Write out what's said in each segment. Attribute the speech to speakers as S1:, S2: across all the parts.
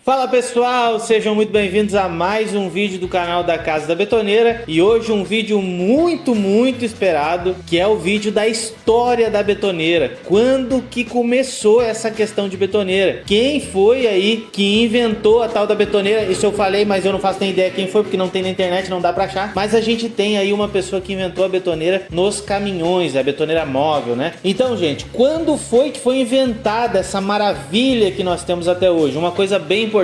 S1: Fala pessoal, sejam muito bem-vindos a mais um vídeo do canal da Casa da Betoneira. E hoje um vídeo muito esperado, que é o vídeo da história da betoneira. Quando que começou essa questão de betoneira? Quem foi aí que inventou a tal da betoneira? Isso eu falei, mas eu não faço nem ideia quem foi, porque não tem na internet, não dá pra achar. Mas a gente tem aí uma pessoa que inventou a betoneira nos caminhões, a betoneira móvel, né? Então, gente, quando foi que foi inventada essa maravilha que nós temos até hoje? Uma coisa bem importante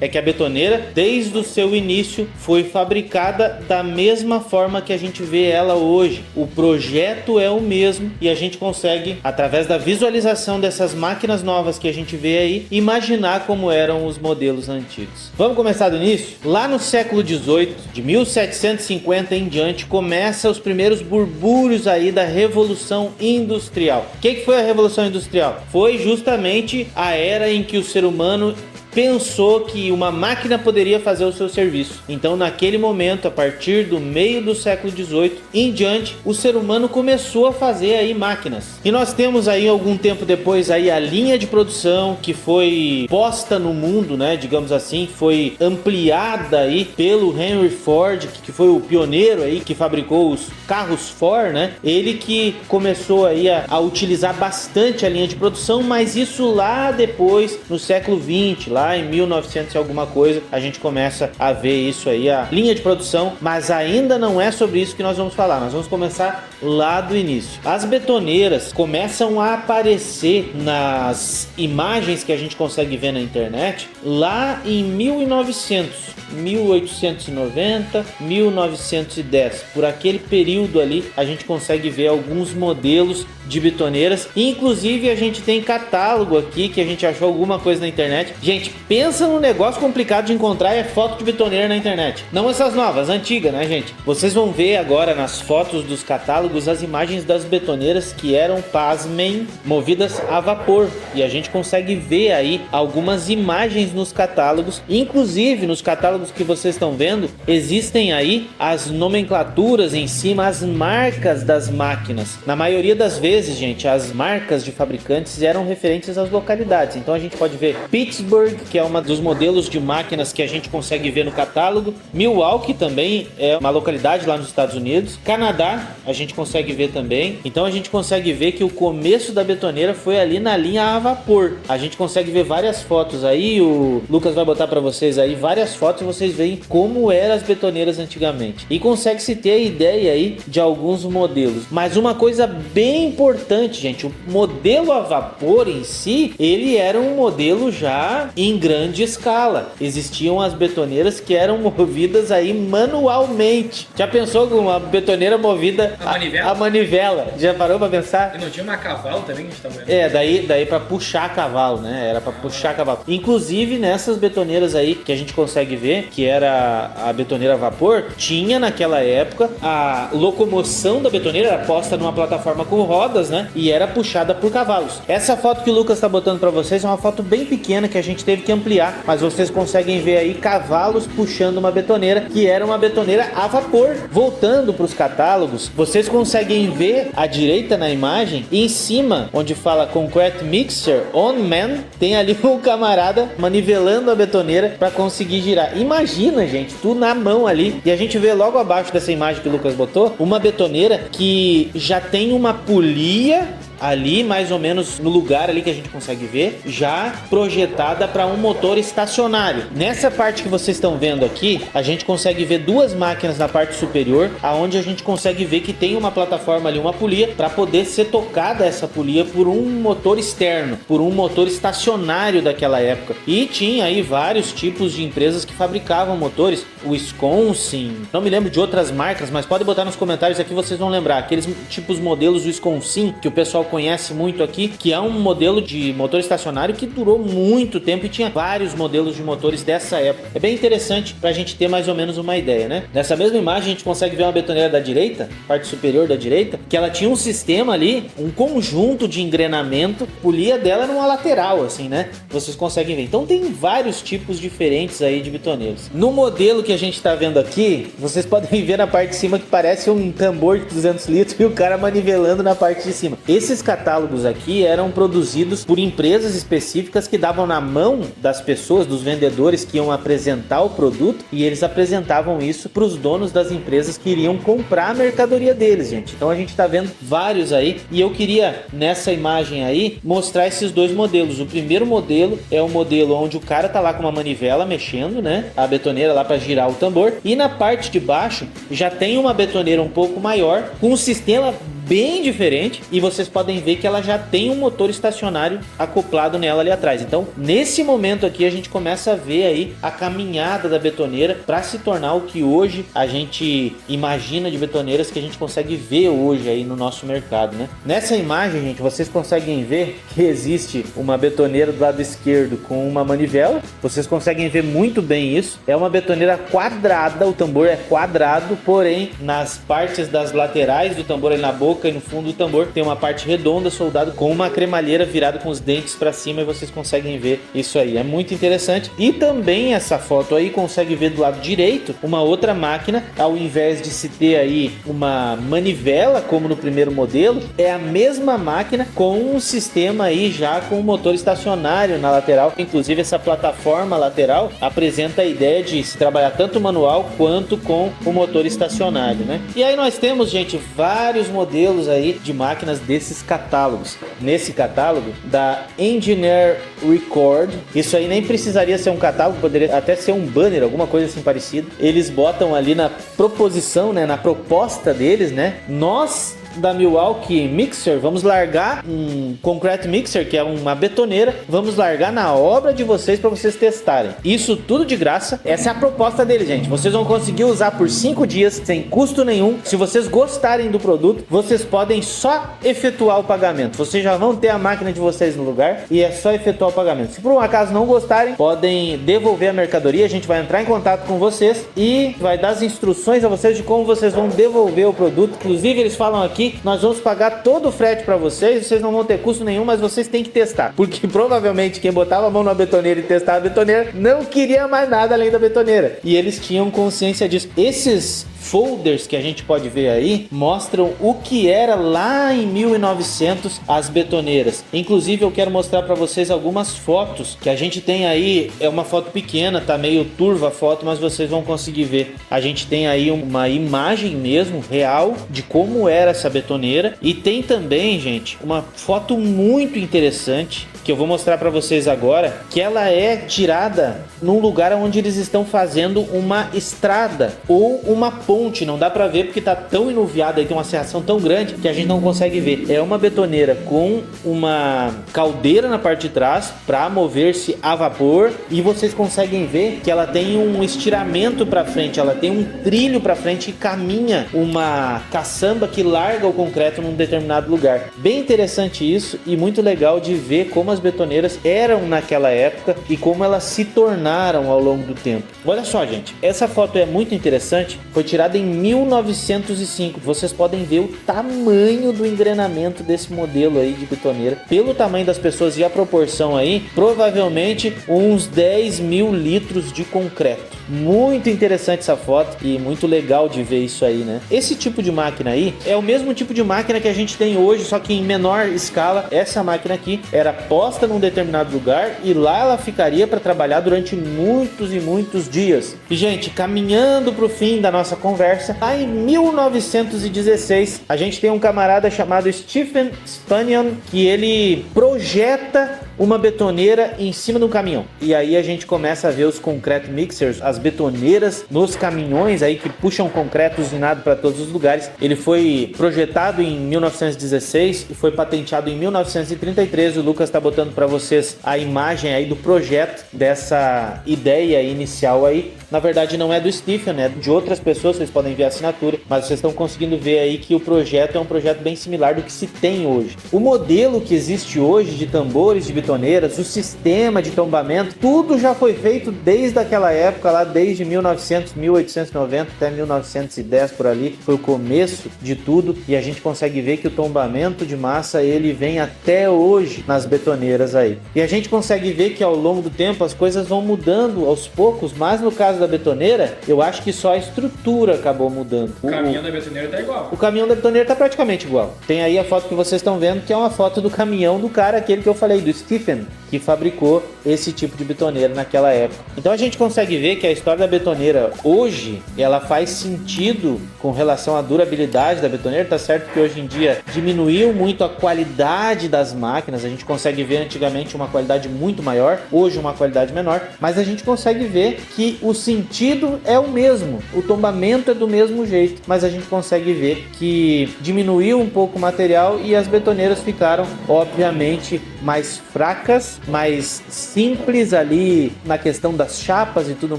S1: é que a betoneira, desde o seu início, foi fabricada da mesma forma que a gente vê ela hoje. O projeto é o mesmo e a gente consegue, através da visualização dessas máquinas novas que a gente vê aí, imaginar como eram os modelos antigos. Vamos começar do início? Lá no século XVIII, de 1750 em diante, começa os primeiros burbúrios aí da Revolução Industrial. O que foi a Revolução Industrial? Foi justamente a era em que o ser humano pensou que uma máquina poderia fazer o seu serviço. Então, naquele momento, a partir do meio do século XVIII em diante, o ser humano começou a fazer aí máquinas. E nós temos aí, algum tempo depois, aí a linha de produção que foi posta no mundo, né, digamos assim, foi ampliada aí pelo Henry Ford, que foi o pioneiro aí, que fabricou os carros Ford, né? Ele que começou aí a utilizar bastante a linha de produção, mas isso lá depois, no século XX, lá em 1900 e alguma coisa, a gente começa a ver isso aí, a linha de produção, mas ainda não é sobre isso que nós vamos falar. Nós vamos começar lá do início. As betoneiras começam a aparecer nas imagens que a gente consegue ver na internet lá em 1900, 1890, 1910. Por aquele período ali, a gente consegue ver alguns modelos de betoneiras. Inclusive, a gente tem catálogo aqui, que a gente achou alguma coisa na internet. Gente, pensa num negócio complicado de encontrar, é foto de betoneira na internet. Não essas novas, antigas, né, gente? Vocês vão ver agora nas fotos dos catálogos as imagens das betoneiras que eram, pasmem, movidas a vapor. E a gente consegue ver aí algumas imagens nos catálogos. Inclusive, nos catálogos que vocês estão vendo, existem aí as nomenclaturas em cima, as marcas das máquinas. Na maioria das vezes, gente, as marcas de fabricantes eram referentes às localidades. Então a gente pode ver Pittsburgh, que é uma dos modelos de máquinas que a gente consegue ver no catálogo. Milwaukee também é uma localidade lá nos Estados Unidos. Canadá, a gente consegue ver também. Então a gente consegue ver que o começo da betoneira foi ali na linha a vapor. A gente consegue ver várias fotos aí, o Lucas vai botar para vocês aí várias fotos e vocês veem como eram as betoneiras antigamente. E consegue-se ter a ideia aí de alguns modelos. Mas uma coisa bem importante, gente, o modelo a vapor em si, ele era um modelo já em grande escala. Existiam as betoneiras que eram movidas aí manualmente. Já pensou com uma betoneira movida a manivela? Já parou pra pensar?
S2: E não tinha uma cavalo também que a gente tá vendo?
S1: É, daí pra puxar cavalo, né? Era pra puxar cavalo. Inclusive nessas betoneiras aí que a gente consegue ver, que era a betoneira a vapor, tinha naquela época a locomoção da betoneira era posta numa plataforma com rodas, né? E era puxada por cavalos. Essa foto que o Lucas tá botando pra vocês é uma foto bem pequena que a gente teve que ampliar, mas vocês conseguem ver aí cavalos puxando uma betoneira, que era uma betoneira a vapor. Voltando para os catálogos, vocês conseguem ver à direita na imagem, em cima, onde fala Concrete Mixer on Man, tem ali um camarada manivelando a betoneira para conseguir girar. Imagina, gente, tudo na mão ali. E a gente vê logo abaixo dessa imagem que o Lucas botou, uma betoneira que já tem uma polia ali, mais ou menos no lugar ali que a gente consegue ver, já projetada para um motor estacionário. Nessa parte que vocês estão vendo aqui, a gente consegue ver duas máquinas na parte superior, aonde a gente consegue ver que tem uma plataforma ali, uma polia, para poder ser tocada essa polia por um motor externo, por um motor estacionário daquela época. E tinha aí vários tipos de empresas que fabricavam motores, o Wisconsin, não me lembro de outras marcas, mas pode botar nos comentários aqui, vocês vão lembrar, aqueles tipos modelos Wisconsin, que o pessoal conhece muito aqui, que é um modelo de motor estacionário que durou muito tempo e tinha vários modelos de motores dessa época. É bem interessante pra gente ter mais ou menos uma ideia, né? Nessa mesma imagem a gente consegue ver uma betoneira da direita, parte superior da direita, que ela tinha um sistema ali, um conjunto de engrenamento, polia dela numa lateral, assim, né? Vocês conseguem ver. Então tem vários tipos diferentes aí de betoneiros. No modelo que a gente tá vendo aqui, vocês podem ver na parte de cima que parece um tambor de 200 litros e o cara manivelando na parte de cima. Esses esses catálogos aqui eram produzidos por empresas específicas que davam na mão das pessoas, dos vendedores que iam apresentar o produto, e eles apresentavam isso para os donos das empresas que iriam comprar a mercadoria deles, gente. Então a gente tá vendo vários aí, e eu queria nessa imagem aí mostrar esses dois modelos. O primeiro modelo é o modelo onde o cara tá lá com uma manivela mexendo, né, a betoneira lá para girar o tambor, e na parte de baixo já tem uma betoneira um pouco maior com um sistema bem diferente, e vocês podem ver que ela já tem um motor estacionário acoplado nela ali atrás. Então, nesse momento aqui, a gente começa a ver aí a caminhada da betoneira para se tornar o que hoje a gente imagina de betoneiras que a gente consegue ver hoje aí no nosso mercado, né? Nessa imagem, gente, vocês conseguem ver que existe uma betoneira do lado esquerdo com uma manivela. Vocês conseguem ver muito bem isso. É uma betoneira quadrada, o tambor é quadrado, porém, nas partes das laterais do tambor, ali na boca e no fundo do tambor, tem uma parte redonda soldado com uma cremalheira virada com os dentes para cima, e vocês conseguem ver isso aí. É muito interessante. E também essa foto aí consegue ver do lado direito uma outra máquina. Ao invés de se ter aí uma manivela como no primeiro modelo, é a mesma máquina com um sistema aí já com um motor estacionário na lateral. Inclusive essa plataforma lateral apresenta a ideia de se trabalhar tanto manual quanto com o motor estacionário, né? E aí nós temos, gente, vários modelos aí de máquinas desses catálogos. Nesse catálogo da Engineer Record, isso aí nem precisaria ser um catálogo, poderia até ser um banner, alguma coisa assim parecida. Eles botam ali na proposição, né, na proposta deles, né, nós da Milwaukee Mixer vamos largar um Concrete Mixer, que é uma betoneira, vamos largar na obra de vocês para vocês testarem. Isso tudo de graça. Essa é a proposta dele, gente. Vocês vão conseguir usar por 5 dias sem custo nenhum. Se vocês gostarem do produto, vocês podem só efetuar o pagamento. Vocês já vão ter a máquina de vocês no lugar e é só efetuar o pagamento. Se por um acaso não gostarem, podem devolver a mercadoria. A gente vai entrar em contato com vocês e vai dar as instruções a vocês de como vocês vão devolver o produto. Inclusive eles falam aqui, nós vamos pagar todo o frete para vocês não vão ter custo nenhum, mas vocês têm que testar, porque provavelmente quem botava a mão na betoneira e testava a betoneira não queria mais nada além da betoneira, e eles tinham consciência disso. Esses folders que a gente pode ver aí mostram o que era lá em 1900 as betoneiras. Inclusive eu quero mostrar para vocês algumas fotos que a gente tem aí. É uma foto pequena, tá meio turva a foto, mas vocês vão conseguir ver. A gente tem aí uma imagem mesmo real de como era essa betoneira, e tem também, gente, uma foto muito interessante que eu vou mostrar para vocês agora, que ela é tirada num lugar onde eles estão fazendo uma estrada ou uma ponte. Não dá para ver porque tá tão enuviado aí, tem uma serração tão grande que a gente não consegue ver. É uma betoneira com uma caldeira na parte de trás para mover-se a vapor, e vocês conseguem ver que ela tem um estiramento para frente, ela tem um trilho para frente e caminha uma caçamba que larga o concreto num determinado lugar. Bem interessante isso, e muito legal de ver como as betoneiras eram naquela época e como elas se tornaram ao longo do tempo. Olha só, gente, essa foto é muito interessante, foi tirada em 1905. Vocês podem ver o tamanho do engrenamento desse modelo aí de betoneira. Pelo tamanho das pessoas e a proporção aí, provavelmente uns 10 mil litros de concreto. Muito interessante essa foto e muito legal de ver isso aí, né? Esse tipo de máquina aí é o mesmo tipo de máquina que a gente tem hoje, só que em menor escala. Essa máquina aqui era posta num determinado lugar e lá ela ficaria para trabalhar durante muitos e muitos dias. E, gente, caminhando para o fim da nossa conversa, lá em 1916, a gente tem um camarada chamado Stephen Spanion, que ele projeta uma betoneira em cima de um caminhão. E aí a gente começa a ver os concrete mixers, as betoneiras nos caminhões aí que puxam concreto usinado para todos os lugares. Ele foi projetado em 1916 e foi patenteado em 1933. O Lucas está botando para vocês a imagem aí do projeto dessa ideia inicial aí. Na verdade não é do Stephen, é de outras pessoas, vocês podem ver a assinatura, mas vocês estão conseguindo ver aí que o projeto é um projeto bem similar do que se tem hoje. O modelo que existe hoje de tambores de betoneiras, o sistema de tombamento, tudo já foi feito desde aquela época, lá desde 1900, 1890 até 1910 por ali, foi o começo de tudo, e a gente consegue ver que o tombamento de massa ele vem até hoje nas betoneiras aí. E a gente consegue ver que ao longo do tempo as coisas vão mudando aos poucos, mas no caso da betoneira, eu acho que só a estrutura acabou mudando.
S2: O caminhão da betoneira tá igual.
S1: O caminhão da betoneira tá praticamente igual. Tem aí a foto que vocês estão vendo, que é uma foto do caminhão do cara, aquele que eu falei, do Stephen, que fabricou esse tipo de betoneira naquela época. Então a gente consegue ver que a história da betoneira hoje, ela faz sentido com relação à durabilidade da betoneira. Tá certo que hoje em dia diminuiu muito a qualidade das máquinas, a gente consegue ver antigamente uma qualidade muito maior, hoje uma qualidade menor, mas a gente consegue ver que o sentido é o mesmo, o tombamento é do mesmo jeito, mas a gente consegue ver que diminuiu um pouco o material e as betoneiras ficaram, obviamente, mais fracas, mais simples ali na questão das chapas e tudo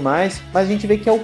S1: mais, mas a gente vê que é o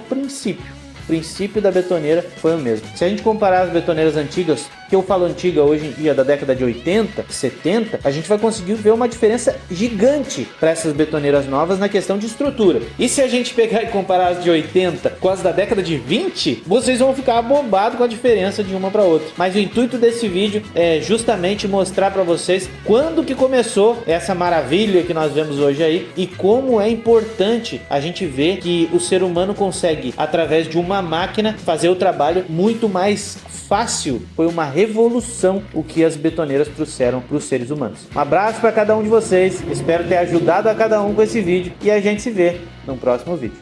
S1: princípio da betoneira foi o mesmo. Se a gente comparar as betoneiras antigas, que eu falo antiga hoje em dia, da década de 80, 70, a gente vai conseguir ver uma diferença gigante para essas betoneiras novas na questão de estrutura. E se a gente pegar e comparar as de 80 com as da década de 20, vocês vão ficar bombados com a diferença de uma para outra. Mas o intuito desse vídeo é justamente mostrar para vocês quando que começou essa maravilha que nós vemos hoje aí e como é importante a gente ver que o ser humano consegue, através de uma máquina, fazer o trabalho muito mais fácil. Foi uma revolução o que as betoneiras trouxeram para os seres humanos. Um abraço para cada um de vocês, espero ter ajudado a cada um com esse vídeo e a gente se vê no próximo vídeo.